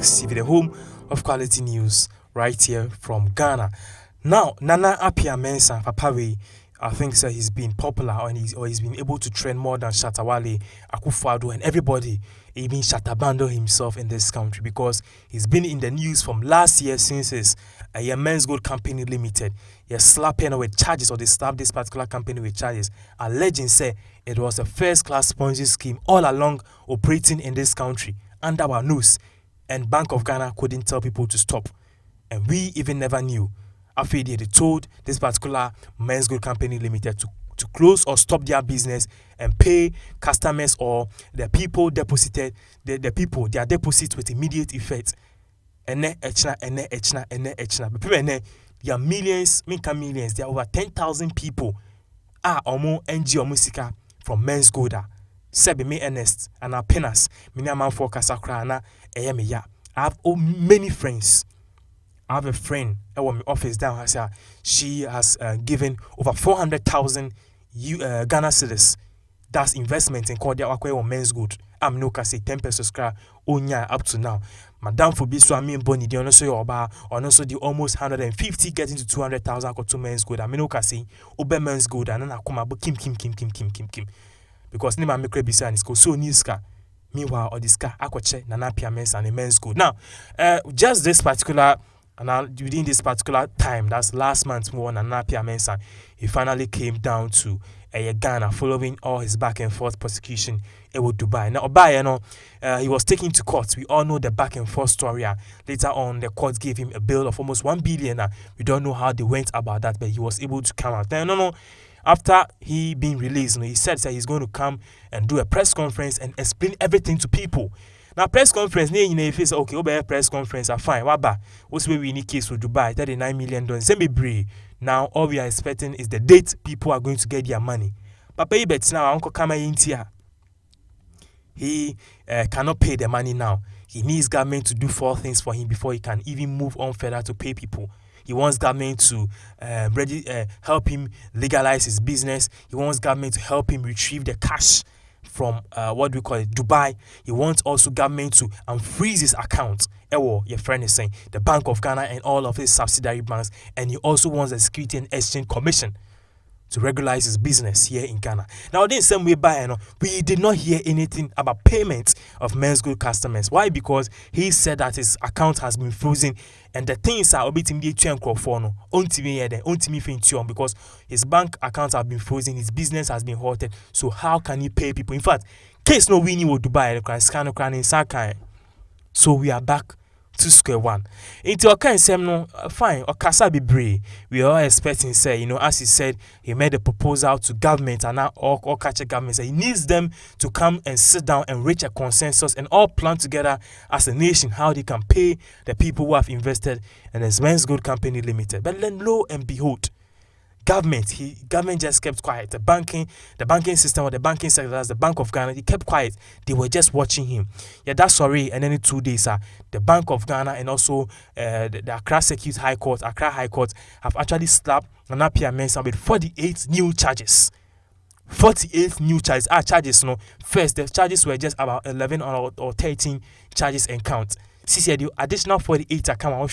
Pinax TV, the home of quality news, right here from Ghana. Now, Nana Appiah Mensah, Papa Wei, I think so he's been popular and he's been able to trend more than Shatawale, Akufo-Addo, and everybody, even Shatabando himself in this country, because he's been in the news from last year since his MenzGold company limited. He slapping with charges, or they slapped this particular company with charges, alleging say it was a first-class Ponzi scheme all along operating in this country under our nose, and Bank of Ghana couldn't tell people to stop, and we even never knew. After they told this particular MenzGold company limited to close or stop their business and pay customers or the people deposited the people their deposits with immediate effect. And then but people there are millions, millions. There are over 10,000 people omo NG Musika from MenzGold. Sebi me Ernest and our Pinax. Me na man for kasakra na ya. I have many friends. I have a friend at my office down here. She has given over 400,000 Ghana cedis. That's investment in Cordia Aqua or MenzGold. I'm no can say 10 pesos onya up to now. Madame for Biso, I mean Bonnie, the also your bar, or also the almost 150 getting to 200,000 or 2 MenzGold. I mean no can say Obe MenzGold and then I come about Kim. Because Nima Mikre Bisa and it's so niska. Meanwhile, or this car, Aquache, Nana Appiah Mensah and MenzGold. Now, just this particular. And within this particular time, that's last month, Nana Appiah Mensah, he finally came down to Ghana following all his back and forth prosecution with Dubai. Now, Dubai, he was taken to court. We all know the back and forth story. Later on, the court gave him a bill of almost 1 billion. We don't know how they went about that, but he was able to come out. No. After he being released, he said that he's going to come and do a press conference and explain everything to people. Now, press conference, if it's okay, over press conference, fine. What's where we need case with Dubai, $39 million. Now, all we are expecting is the date people are going to get their money. But pay bets now, Uncle Kama Intia. He cannot pay the money now. He needs government to do 4 things for him before he can even move on further to pay people. He wants government to help him legalize his business. He wants government to help him retrieve the cash from what we call it, Dubai. He wants also government to freeze his account. Your friend is saying the Bank of Ghana and all of his subsidiary banks, and he also wants the Security and Exchange Commission to regularize his business here in Ghana. Now, this same way we did not hear anything about payment of MenzGold customers. Why? Because he said that his account has been frozen, and the things are a bit because his bank accounts have been frozen, his business has been halted. So how can he pay people? In fact, case no winning with Dubai, so we are back to square one. Into a kind of fine or Kasa Bibre. We are all expecting, say, as he said, he made a proposal to government and now all catch government. Say he needs them to come and sit down and reach a consensus and all plan together as a nation how they can pay the people who have invested in his MenzGold company limited. But then lo and behold, government just kept quiet. The banking system or the banking sector, that's the Bank of Ghana, he kept quiet. They were just watching him. Yeah, that's sorry. And then in 2 days, the Bank of Ghana and also the Accra High Court have actually slapped Nana Appiah Mensah with 48 new charges. 48 new charges. Charges, first, the charges were just about 11 or 13 charges and count. See, the additional 48 account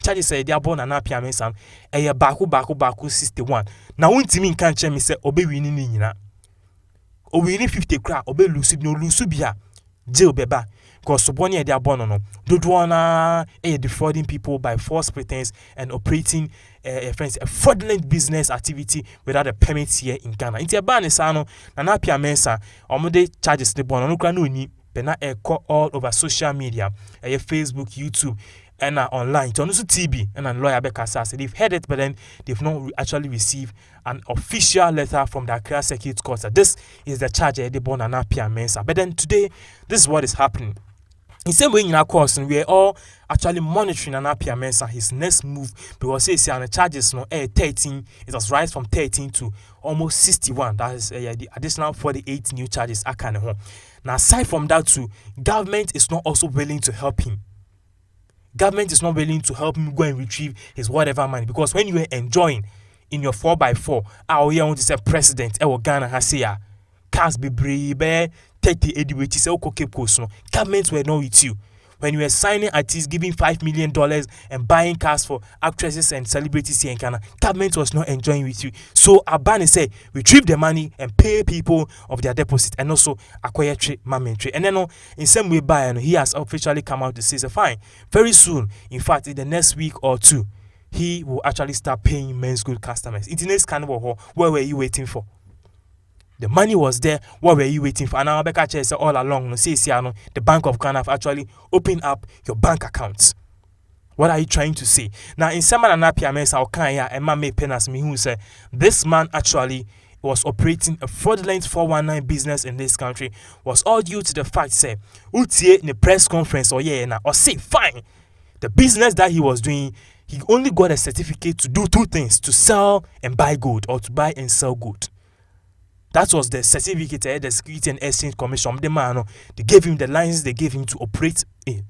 charges say they are born Nana Appiah Mensah baku 61. Now untimi kan che me say obe wini ni nyina. O wini 50 kra obe lusu bia jail beba because soboni they are born no. Dodo na defrauding people by false pretense and operating a fraudulent business activity without a permit here in Ghana. Inti eba ne sa no Nana Appiah Mensah omode charges de born no kra no ni bena all over social media, Facebook, YouTube, and online. It's also TB and a lawyer Bekasa said they've heard it, but then they've not actually received an official letter from the Accra Circuit Court. So this is the charge they born Nana Appiah Mensah. But then today, this is what is happening. In the same way, in our course, we are all actually monitoring Nana Appiah Mensah, his next move, because he said the charges 13, it was rise from 13 to almost 61. That is the additional 48 new charges. Now, aside from that, too, government is not also willing to help him. Government is not willing to help him go and retrieve his whatever money, because when you are enjoying in your 4x4, I want to say president, Ghana has here, cars be brave, 30 which is okay, government were not with you. when you were signing artists, giving $5 million and buying cars for actresses and celebrities here in Ghana, government was not enjoying with you. So Abani said, retrieve the money and pay people of their deposit, and also acquire trade, mamentry. And then in some way, he has officially come out to say, so fine, very soon, in fact, in the next week or two, he will actually start paying MenzGold customers. It's the next kind of where were you waiting for? The money was there. What were you waiting for? And now Becca said all along, the Bank of Ghana have actually opened up your bank accounts. What are you trying to say? Now, in some Nanapia Mensa Okanya and Mame Pinax me who said this man actually was operating a fraudulent 419 business in this country was all due to the fact say Utie in the press conference or say fine. The business that he was doing, he only got a certificate to do two things: to sell and buy gold, or to buy and sell gold. That was the certificate, the Security and Exchange Commission. They gave him the license they gave him to operate in.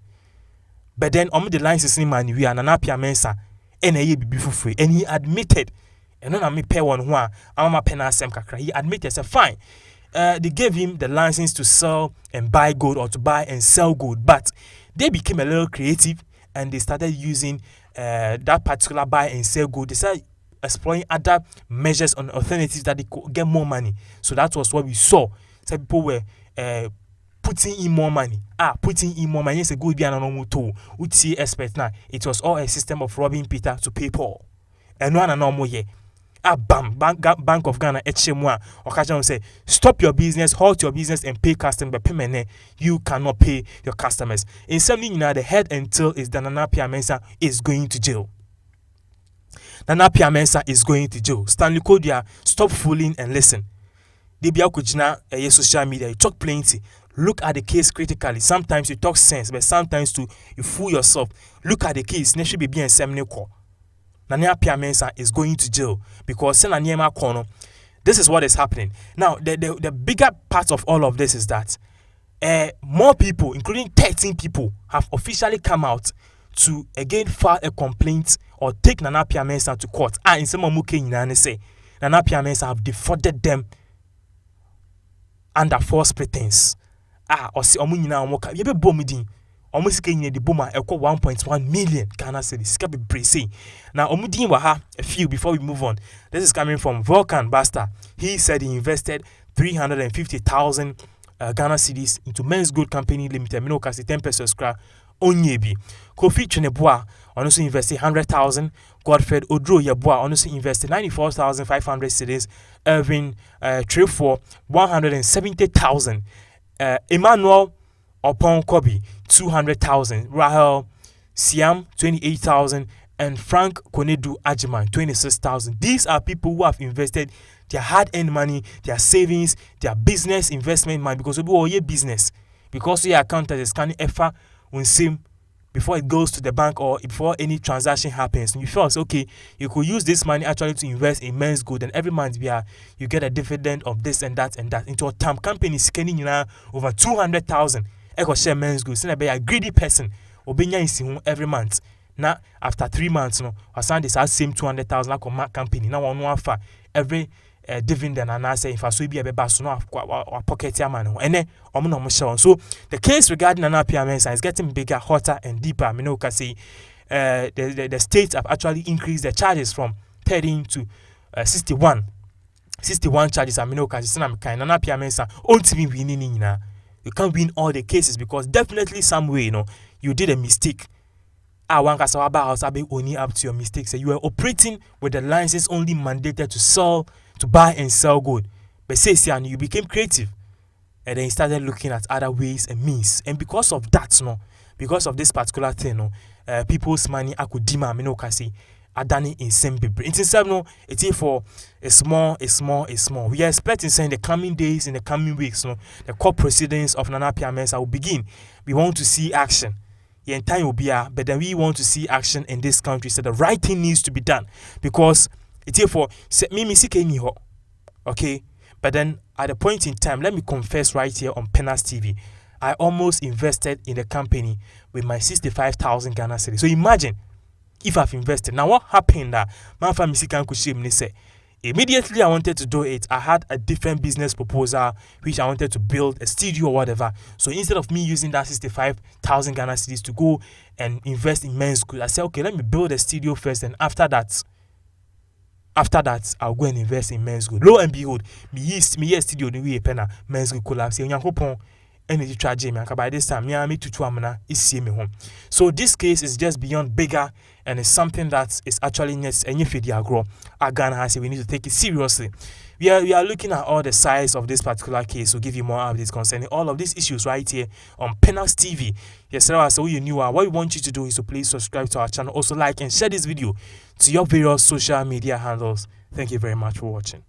But then, the license in man, we are Nanapia Mensa, and he admitted, and I pay one who I'm a penasem kakra. He admitted, said, fine. They gave him the license to sell and buy gold, or to buy and sell gold, but they became a little creative and they started using that particular buy and sell gold. They started exploring other measures on alternatives that they could get more money. So that was what we saw. So people were putting in more money. Putting in more money. It's a good be an normal tool. Uti expect now. It was all a system of robbing Peter to pay Paul. And one and normal here. Bank of Ghana HM1 occasion say stop your business, halt your business and pay customers. But payment you cannot pay your customers. In something the head and tail is that Nanapia Mensa is going to jail. Nanapia Mensa is going to jail. Stanley Kodia, stop fooling and listen. Debia Kujina, social media, you talk plenty. Look at the case critically. Sometimes you talk sense, but sometimes too you fool yourself. Look at the case. Neshi be and Semneko. Nanapia Mensa is going to jail because this is what is happening. Now, the bigger part of all of this is that more people, including 13 people, have officially come out to again file a complaint or take Nanapia Mensa to court. In some of say Nanapia Mensa have defrauded them under false pretense. Or see omunyina omoka yebe bomidin omusike nyine de boma ekọ 1.1 million Ghana cedis. Sika be bracing. Now omudin wa ha a few before we move on. This is coming from Vulcan Basta. He said he invested 350,000 Ghana cedis into MenzGold Company Limited. Mino kasi 10% scrap onyebi. Kofi Cheneboa also invested 100,000. Godfred Odro Yeboah also invested 94,500 cedis. Irving Trefor 170,000. Emmanuel Opon Kobi 200,000. Rahel Siam 28,000. And Frank Konedu Ajiman 26,000. These are people who have invested their hard-earned money, their savings, their business investment money, because we all your business. Because your account is scanning effort when sim before it goes to the bank or before any transaction happens. And you feel okay, you could use this money actually to invest in MenzGold, and every month you get a dividend of this and that into a term company scanning over 200,000. Echo share MenzGold. Send a greedy person obenya in every month. Now after 3 months, I signed this same 200,000 like a company. Now one offer every dividend, and I say if I so be a baby no pocket your money and then so the case regarding Nanapia Mensa is getting bigger, hotter and deeper. The states have actually increased the charges from 13 to 61 charges. Nanapia Mensa ultimately winning. You can't win all the cases because definitely some way you did a mistake. One only up to your mistakes. You are operating with the license only mandated to buy and sell gold. But say you became creative and then you started looking at other ways and means. And because of that, because of this particular thing, people's money akudima kasi adani in same people. It's for a small. We are expecting in the coming days, in the coming weeks, the court proceedings of Nanapia Mensa will begin. We want to see action. Time will be but then we want to see action in this country. So the right thing needs to be done because it's here for me okay. But then at a point in time, let me confess right here on Pinax TV, I almost invested in the company with my 65,000 Ghana cedis. So imagine if I've invested. Now what happened that man family can say Immediately I wanted to do it, I had a different business proposal which I wanted to build a studio or whatever. So instead of me using that 65,000 Ghana cedis to go and invest in MenzGold, I said, okay, let me build a studio first, and after that, I'll go and invest in MenzGold. Lo and behold, me yes studio ni we pena MenzGold collapse. Onyankopon energy charge me by this time me tutu amana is me home. So this case is just beyond bigger, and it's something that is actually next and if it grow. Ghana has, we need to take it seriously. We are looking at all the sides of this particular case. We'll give you more updates concerning all of these issues right here on Pinax TV. Yes, sir. So you knew what we want you to do is to please subscribe to our channel. Also like and share this video to your various social media handles. Thank you very much for watching.